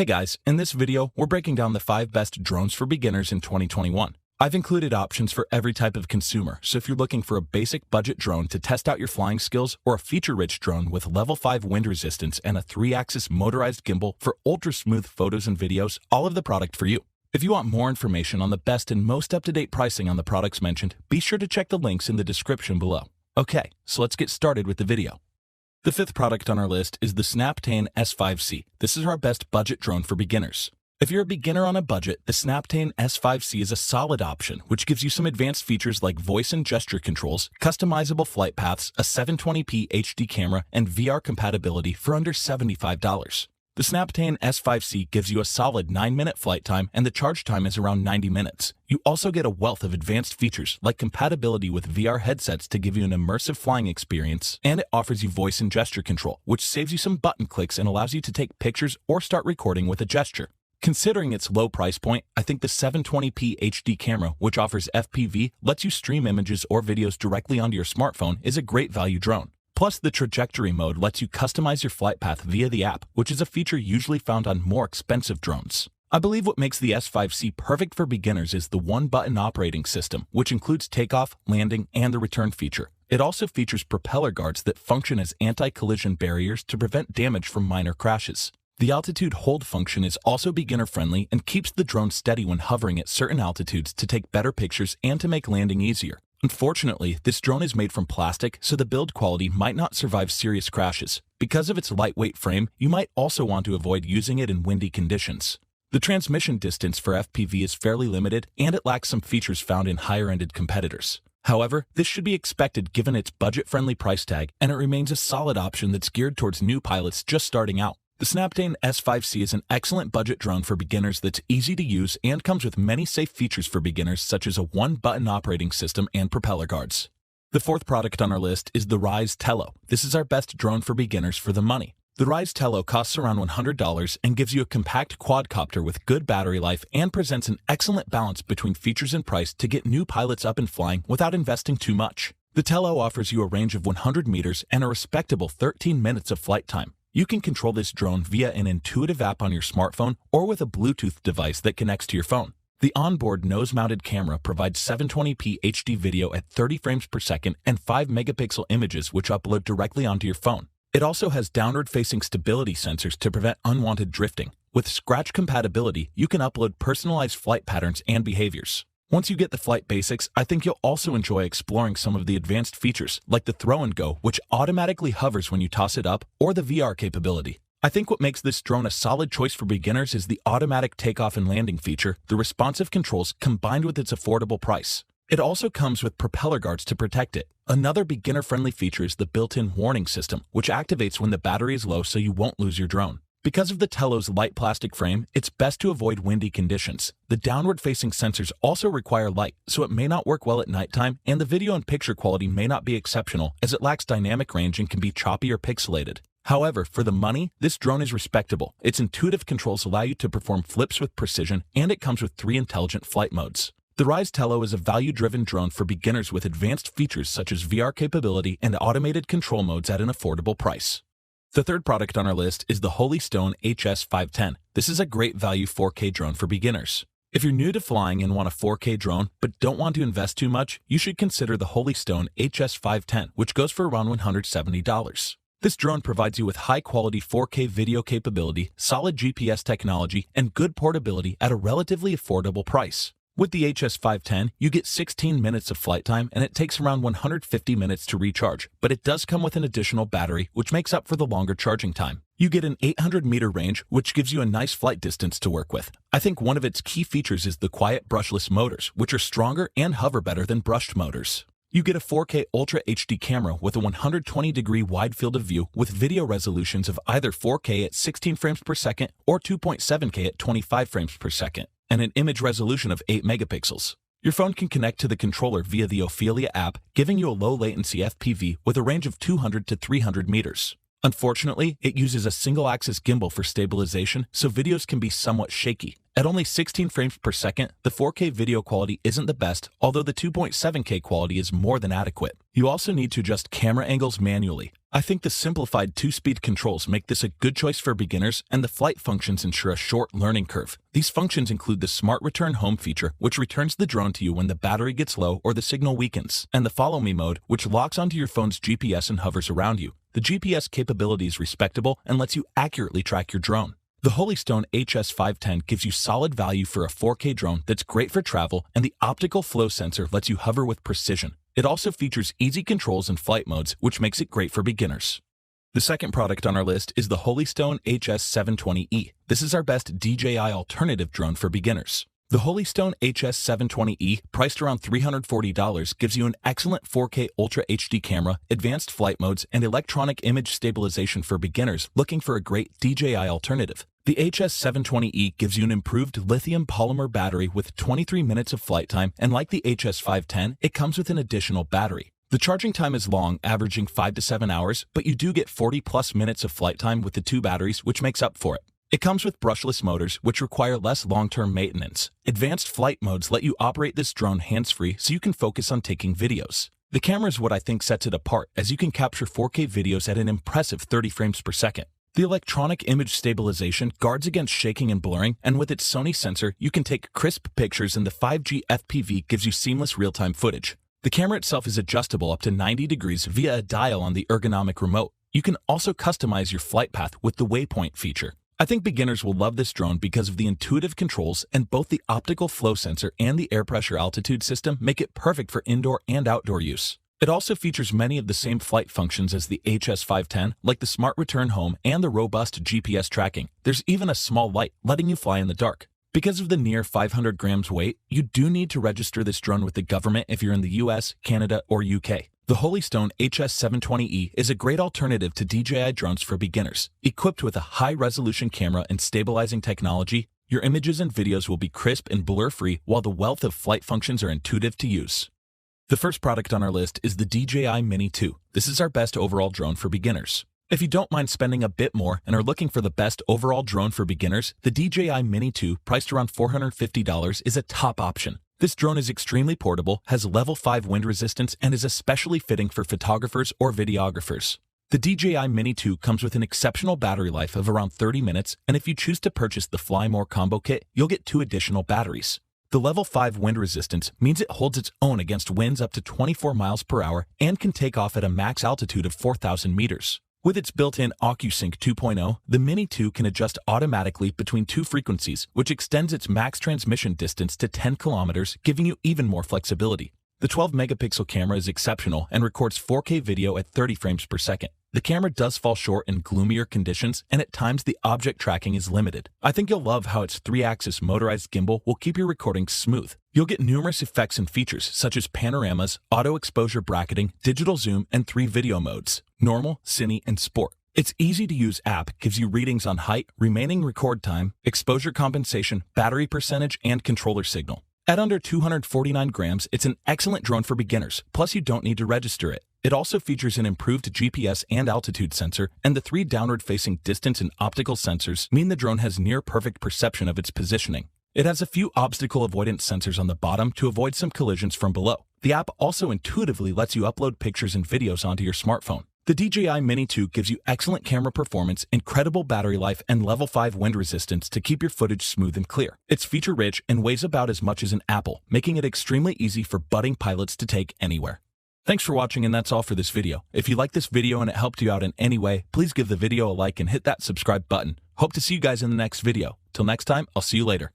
Hey guys, in this video, we're breaking down the 5 best drones for beginners in 2021. I've included options for every type of consumer, so if you're looking for a basic budget drone to test out your flying skills or a feature-rich drone with level 5 wind resistance and a 3-axis motorized gimbal for ultra-smooth photos and videos, I'll have the product for you. If you want more information on the best and most up-to-date pricing on the products mentioned, be sure to check the links in the description below. Okay, so let's get started with the video. The 5th product on our list is the SNAPTAIN S5C. This is our best budget drone for beginners. If you're a beginner on a budget, the SNAPTAIN S5C is a solid option, which gives you some advanced features like voice and gesture controls, customizable flight paths, a 720p HD camera, and VR compatibility for under $75. The SNAPTAIN S5C gives you a solid 9-minute flight time, and the charge time is around 90 minutes. You also get a wealth of advanced features like compatibility with VR headsets to give you an immersive flying experience, and it offers you voice and gesture control, which saves you some button clicks and allows you to take pictures or start recording with a gesture. Considering its low price point, I think the 720p HD camera, which offers FPV, lets you stream images or videos directly onto your smartphone, is a great value drone. Plus, the trajectory mode lets you customize your flight path via the app, which is a feature usually found on more expensive drones. I believe what makes the S5C perfect for beginners is the one-button operating system, which includes takeoff, landing, and the return feature. It also features propeller guards that function as anti-collision barriers to prevent damage from minor crashes. The altitude hold function is also beginner-friendly and keeps the drone steady when hovering at certain altitudes to take better pictures and to make landing easier. Unfortunately, this drone is made from plastic, so the build quality might not survive serious crashes. Because of its lightweight frame, you might also want to avoid using it in windy conditions. The transmission distance for FPV is fairly limited, and it lacks some features found in higher-ended competitors. However, this should be expected given its budget-friendly price tag, and it remains a solid option that's geared towards new pilots just starting out. The SNAPTAIN S5C is an excellent budget drone for beginners that's easy to use and comes with many safe features for beginners such as a one-button operating system and propeller guards. The 4th product on our list is the Ryze Tello. This is our best drone for beginners for the money. The Ryze Tello costs around $100 and gives you a compact quadcopter with good battery life and presents an excellent balance between features and price to get new pilots up and flying without investing too much. The Tello offers you a range of 100 meters and a respectable 13 minutes of flight time. You can control this drone via an intuitive app on your smartphone or with a Bluetooth device that connects to your phone. The onboard nose-mounted camera provides 720p HD video at 30 frames per second and 5-megapixel images which upload directly onto your phone. It also has downward-facing stability sensors to prevent unwanted drifting. With scratch compatibility, you can upload personalized flight patterns and behaviors. Once you get the flight basics, I think you'll also enjoy exploring some of the advanced features, like the throw and go, which automatically hovers when you toss it up, or the VR capability. I think what makes this drone a solid choice for beginners is the automatic takeoff and landing feature, the responsive controls, combined with its affordable price. It also comes with propeller guards to protect it. Another beginner-friendly feature is the built-in warning system, which activates when the battery is low so you won't lose your drone. Because of the Tello's light plastic frame, it's best to avoid windy conditions. The downward-facing sensors also require light, so it may not work well at nighttime, and the video and picture quality may not be exceptional as it lacks dynamic range and can be choppy or pixelated. However, for the money, this drone is respectable. Its intuitive controls allow you to perform flips with precision, and it comes with 3 intelligent flight modes. The Ryze Tello is a value-driven drone for beginners with advanced features such as VR capability and automated control modes at an affordable price. The 3rd product on our list is the Stone HS510. This is a great value 4K drone for beginners. If you're new to flying and want a 4K drone but don't want to invest too much, you should consider the Stone HS510, which goes for around $170. This drone provides you with high-quality 4K video capability, solid GPS technology, and good portability at a relatively affordable price. With the HS510, you get 16 minutes of flight time and it takes around 150 minutes to recharge, but it does come with an additional battery, which makes up for the longer charging time. You get an 800-meter range, which gives you a nice flight distance to work with. I think one of its key features is the quiet brushless motors, which are stronger and hover better than brushed motors. You get a 4K Ultra HD camera with a 120-degree wide field of view with video resolutions of either 4K at 16 frames per second or 2.7K at 25 frames per second, and an image resolution of 8 megapixels. Your phone can connect to the controller via the Ophelia app, giving you a low-latency FPV with a range of 200 to 300 meters. Unfortunately, it uses a single-axis gimbal for stabilization, so videos can be somewhat shaky. At only 16 frames per second, the 4K video quality isn't the best, although the 2.7K quality is more than adequate. You also need to adjust camera angles manually. I think the simplified 2-speed controls make this a good choice for beginners, and the flight functions ensure a short learning curve. These functions include the Smart Return Home feature, which returns the drone to you when the battery gets low or the signal weakens, and the Follow Me mode, which locks onto your phone's GPS and hovers around you. The GPS capability is respectable and lets you accurately track your drone. The Stone HS510 gives you solid value for a 4K drone that's great for travel, and the optical flow sensor lets you hover with precision. It also features easy controls and flight modes, which makes it great for beginners. The second product on our list is the Stone HS720E. This is our best DJI alternative drone for beginners. The Stone HS720E, priced around $340, gives you an excellent 4K Ultra HD camera, advanced flight modes, and electronic image stabilization for beginners looking for a great DJI alternative. The HS720E gives you an improved lithium polymer battery with 23 minutes of flight time, and like the HS510, it comes with an additional battery. The charging time is long, averaging 5 to 7 hours, but you do get 40+ minutes of flight time with the two batteries, which makes up for it. It comes with brushless motors, which require less long-term maintenance. Advanced flight modes let you operate this drone hands-free so you can focus on taking videos. The camera is what I think sets it apart, as you can capture 4K videos at an impressive 30 frames per second. The electronic image stabilization guards against shaking and blurring, and with its Sony sensor, you can take crisp pictures, and the 5G FPV gives you seamless real-time footage. The camera itself is adjustable up to 90 degrees via a dial on the ergonomic remote. You can also customize your flight path with the waypoint feature. I think beginners will love this drone because of the intuitive controls, and both the optical flow sensor and the air pressure altitude system make it perfect for indoor and outdoor use. It also features many of the same flight functions as the HS510, like the Smart Return Home and the robust GPS tracking. There's even a small light letting you fly in the dark. Because of the near 500 grams weight, you do need to register this drone with the government if you're in the US, Canada, or UK. The Stone HS720E is a great alternative to DJI drones for beginners. Equipped with a high-resolution camera and stabilizing technology, your images and videos will be crisp and blur-free, while the wealth of flight functions are intuitive to use. The first product on our list is the DJI Mini 2. This is our best overall drone for beginners. If you don't mind spending a bit more and are looking for the best overall drone for beginners, the DJI Mini 2, priced around $450, is a top option. This drone is extremely portable, has level 5 wind resistance, and is especially fitting for photographers or videographers. The DJI Mini 2 comes with an exceptional battery life of around 30 minutes, and if you choose to purchase the Fly More combo kit, you'll get 2 additional batteries. The level 5 wind resistance means it holds its own against winds up to 24 miles per hour and can take off at a max altitude of 4,000 meters. With its built-in OcuSync 2.0, the Mini 2 can adjust automatically between 2 frequencies, which extends its max transmission distance to 10 kilometers, giving you even more flexibility. The 12-megapixel camera is exceptional and records 4K video at 30 frames per second. The camera does fall short in gloomier conditions, and at times the object tracking is limited. I think you'll love how its 3-axis motorized gimbal will keep your recording smooth. You'll get numerous effects and features such as panoramas, auto exposure bracketing, digital zoom, and 3 video modes: Normal, Cine, and Sport. Its easy-to-use app gives you readings on height, remaining record time, exposure compensation, battery percentage, and controller signal. At under 249 grams, it's an excellent drone for beginners, plus you don't need to register it. It also features an improved GPS and altitude sensor, and the 3 downward-facing distance and optical sensors mean the drone has near-perfect perception of its positioning. It has a few obstacle avoidance sensors on the bottom to avoid some collisions from below. The app also intuitively lets you upload pictures and videos onto your smartphone. The DJI Mini 2 gives you excellent camera performance, incredible battery life, and level 5 wind resistance to keep your footage smooth and clear. It's feature-rich and weighs about as much as an apple, making it extremely easy for budding pilots to take anywhere. Thanks for watching, and that's all for this video. If you liked this video and it helped you out in any way, please give the video a like and hit that subscribe button. Hope to see you guys in the next video. Till next time, I'll see you later.